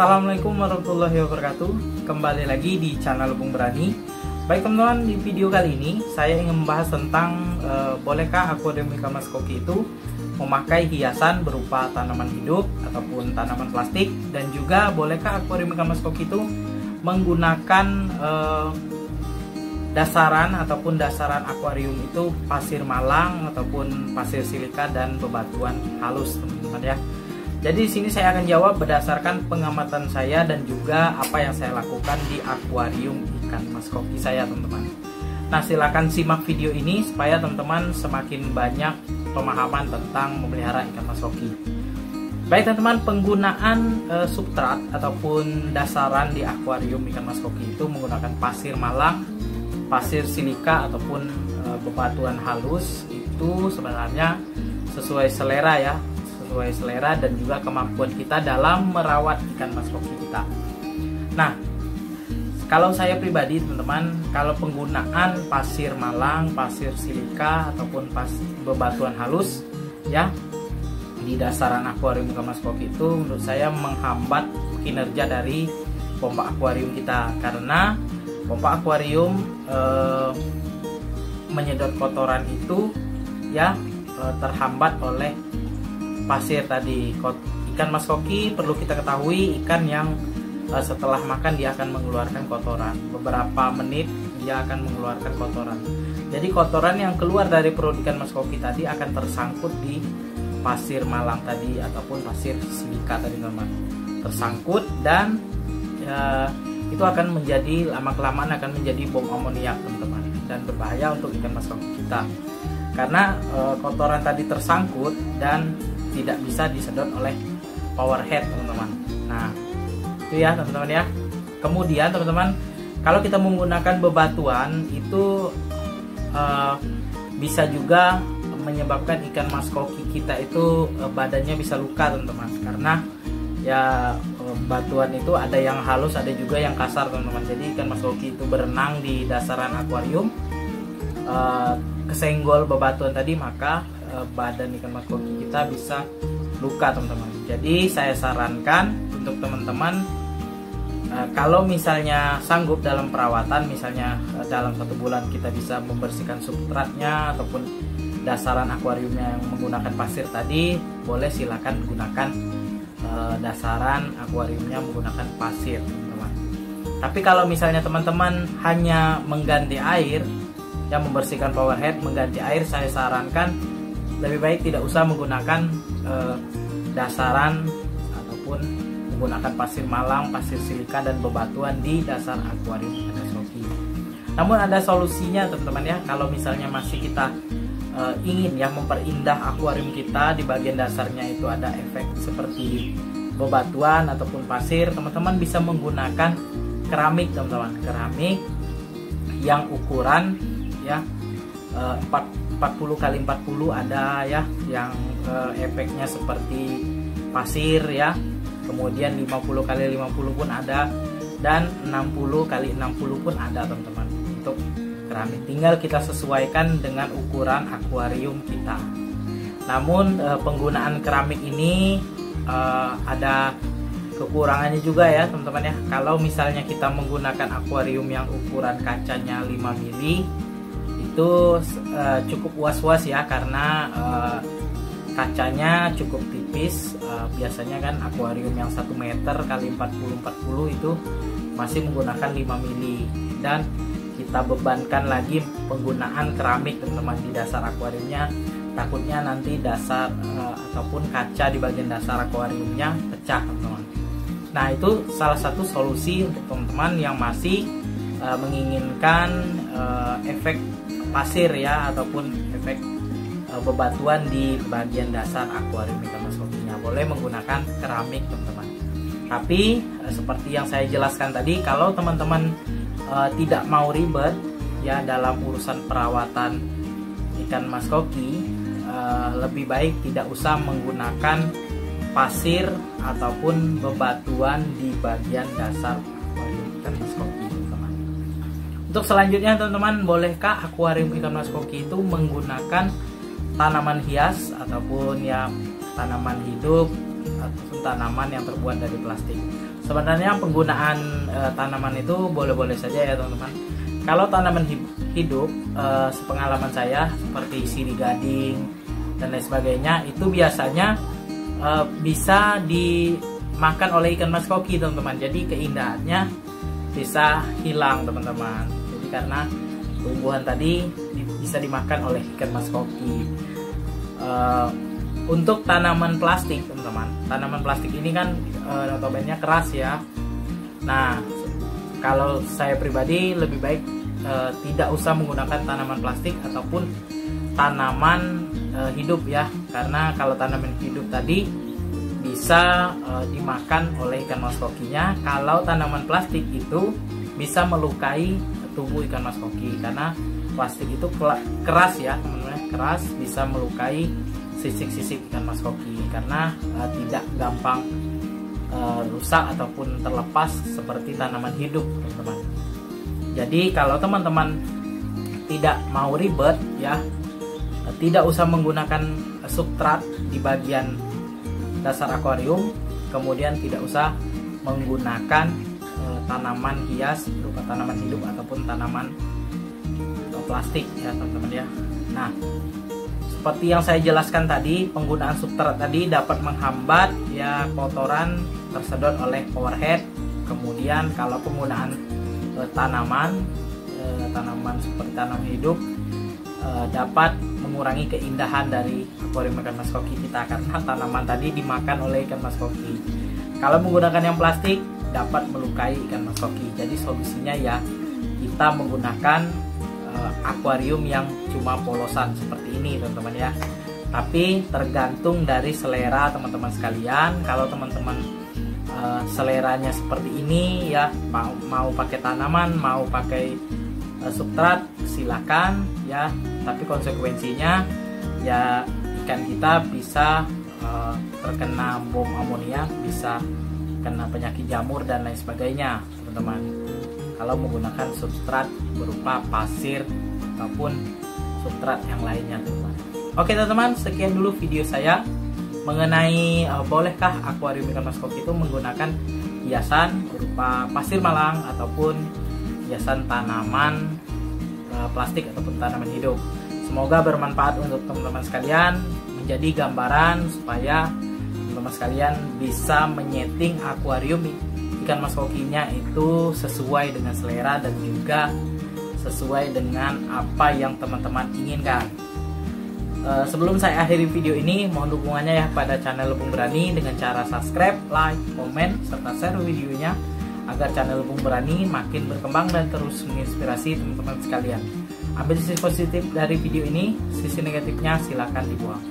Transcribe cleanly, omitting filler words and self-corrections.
Assalamualaikum warahmatullahi wabarakatuh. Kembali lagi di channel Bung Berani. Baik teman-teman, di video kali ini saya ingin membahas tentang bolehkah akuarium ikan mas koki itu memakai hiasan berupa tanaman hidup ataupun tanaman plastik, dan juga bolehkah akuarium ikan mas koki itu menggunakan dasaran akuarium itu pasir malang ataupun pasir silika dan bebatuan halus, teman-teman ya. Jadi di sini saya akan jawab berdasarkan pengamatan saya dan juga apa yang saya lakukan di akuarium ikan mas koki saya, teman-teman. Nah, silakan simak video ini supaya teman-teman semakin banyak pemahaman tentang memelihara ikan mas koki. Baik teman-teman, penggunaan substrat ataupun dasaran di akuarium ikan mas koki itu menggunakan pasir malang, pasir silika ataupun bebatuan halus itu sebenarnya sesuai selera ya, sesuai selera dan juga kemampuan kita dalam merawat ikan mas koki kita. Nah, kalau saya pribadi teman-teman, kalau penggunaan pasir malang, pasir silika ataupun bebatuan halus ya di dasaran akuarium ikan mas koki itu menurut saya menghambat kinerja dari pompa akuarium kita, karena pompa akuarium menyedot kotoran itu ya terhambat oleh pasir tadi. Ikan mas koki perlu kita ketahui ikan yang setelah makan dia akan mengeluarkan kotoran. Beberapa menit dia akan mengeluarkan kotoran. Jadi kotoran yang keluar dari perut ikan mas koki tadi akan tersangkut di pasir malang tadi ataupun pasir silika tadi, teman-teman. Tersangkut dan itu akan menjadi lama-kelamaan akan menjadi bom amoniak, teman-teman, dan berbahaya untuk ikan mas koki kita. Karena kotoran tadi tersangkut dan tidak bisa disedot oleh power head, teman-teman. Nah, itu ya teman-teman ya. Kemudian teman-teman, kalau kita menggunakan bebatuan itu bisa juga menyebabkan ikan mas koki kita itu badannya bisa luka, teman-teman. Karena ya batuan itu ada yang halus, ada juga yang kasar, teman-teman. Jadi ikan mas koki itu berenang di dasaran akuarium, kesenggol bebatuan tadi, maka badan ikan mas koki kita bisa luka, teman-teman. Jadi saya sarankan untuk teman-teman, kalau misalnya sanggup dalam perawatan, misalnya dalam 1 bulan kita bisa membersihkan substratnya ataupun dasaran akuariumnya yang menggunakan pasir tadi, boleh silakan gunakan dasaran akuariumnya menggunakan pasir, teman-teman. Tapi kalau misalnya teman-teman hanya mengganti air, yang membersihkan power head, mengganti air, saya sarankan lebih baik tidak usah menggunakan dasaran ataupun menggunakan pasir malang, pasir silika dan bebatuan di dasar akuarium ikan mas koki. Namun ada solusinya, teman-teman ya. Kalau misalnya masih kita ingin ya memperindah akuarium kita, di bagian dasarnya itu ada efek seperti bebatuan ataupun pasir, teman-teman bisa menggunakan keramik, teman-teman. Keramik yang ukuran ya 40 x 40 ada ya, yang efeknya seperti pasir ya. Kemudian 50 x 50 pun ada, dan 60 x 60 pun ada, teman-teman, untuk keramik. Tinggal kita sesuaikan dengan ukuran akuarium kita. Namun penggunaan keramik ini ada kekurangannya juga ya, teman-teman ya. Kalau misalnya kita menggunakan akuarium yang ukuran kacanya 5 mili, itu cukup was-was ya, karena kacanya cukup tipis. Biasanya kan akuarium yang 1 meter kali 40 itu masih menggunakan 5 mili, dan kita bebankan lagi penggunaan keramik, teman-teman, di dasar akuariumnya. Takutnya nanti dasar ataupun kaca di bagian dasar akuariumnya pecah, teman-teman. Nah, itu salah satu solusi untuk teman-teman yang masih menginginkan efek pasir ya ataupun efek bebatuan di bagian dasar akuarium ikan mas kokinya. Boleh menggunakan keramik, teman-teman. Tapi seperti yang saya jelaskan tadi, kalau teman-teman tidak mau ribet ya dalam urusan perawatan ikan mas koki, lebih baik tidak usah menggunakan pasir ataupun bebatuan di bagian dasar akuarium ikan mas koki, teman-teman. Untuk selanjutnya, teman-teman, bolehkah akuarium ikan mas koki itu menggunakan tanaman hias ataupun ya tanaman hidup ataupun tanaman yang terbuat dari plastik? Sebenarnya penggunaan tanaman itu boleh-boleh saja ya teman-teman. Kalau tanaman hidup, sepengalaman saya seperti sirih gading dan lain sebagainya, itu biasanya bisa dimakan oleh ikan mas koki teman-teman. Jadi keindahannya bisa hilang teman-teman. Jadi karena tumbuhan tadi bisa dimakan oleh ikan mas koki. Untuk tanaman plastik teman-teman, tanaman plastik ini kan notabene keras ya. Nah, kalau saya pribadi lebih baik tidak usah menggunakan tanaman plastik ataupun tanaman hidup ya, karena kalau tanaman hidup tadi bisa dimakan oleh ikan mas kokinya. Kalau tanaman plastik itu bisa melukai tubuh ikan mas koki, karena plastik itu keras ya teman-teman, keras, bisa melukai sisik-sisik ikan mas koki karena tidak gampang rusak ataupun terlepas seperti tanaman hidup teman-teman. Jadi kalau teman-teman tidak mau ribet ya, tidak usah menggunakan substrat di bagian dasar akuarium, kemudian tidak usah menggunakan tanaman hias berupa tanaman hidup ataupun tanaman plastik ya teman-teman ya. Nah, seperti yang saya jelaskan tadi, penggunaan substrat tadi dapat menghambat ya kotoran tersedot oleh overhead. Kemudian kalau penggunaan tanaman seperti tanaman hidup dapat mengurangi keindahan dari akuarium ikan mas koki kita, karena tanaman tadi dimakan oleh ikan mas koki. Kalau menggunakan yang plastik dapat melukai ikan mas koki. Jadi solusinya ya kita menggunakan akuarium yang cuma polosan seperti ini teman-teman ya. Tapi tergantung dari selera teman-teman sekalian. Kalau teman-teman seleranya seperti ini ya, mau pakai tanaman, mau pakai substrat, silakan ya. Tapi konsekuensinya ya ikan kita bisa terkena bom amonia, bisa kena penyakit jamur dan lain sebagainya teman-teman, kalau menggunakan substrat berupa pasir ataupun substrat yang lainnya teman-teman. Oke teman-teman, sekian dulu video saya mengenai bolehkah akuarium ikan mas koki itu menggunakan hiasan berupa pasir malang ataupun hiasan tanaman plastik ataupun tanaman hidup. Semoga bermanfaat untuk teman-teman sekalian, menjadi gambaran supaya teman-teman sekalian bisa menyeting akuarium ikan mas kokinya itu sesuai dengan selera dan juga sesuai dengan apa yang teman-teman inginkan. Sebelum saya akhiri video ini, mohon dukungannya ya pada channel Lepung Berani dengan cara subscribe, like, komen, serta share videonya agar channel Lepung Berani makin berkembang dan terus menginspirasi teman-teman sekalian. Ambil sisi positif dari video ini, sisi negatifnya silakan dibuang.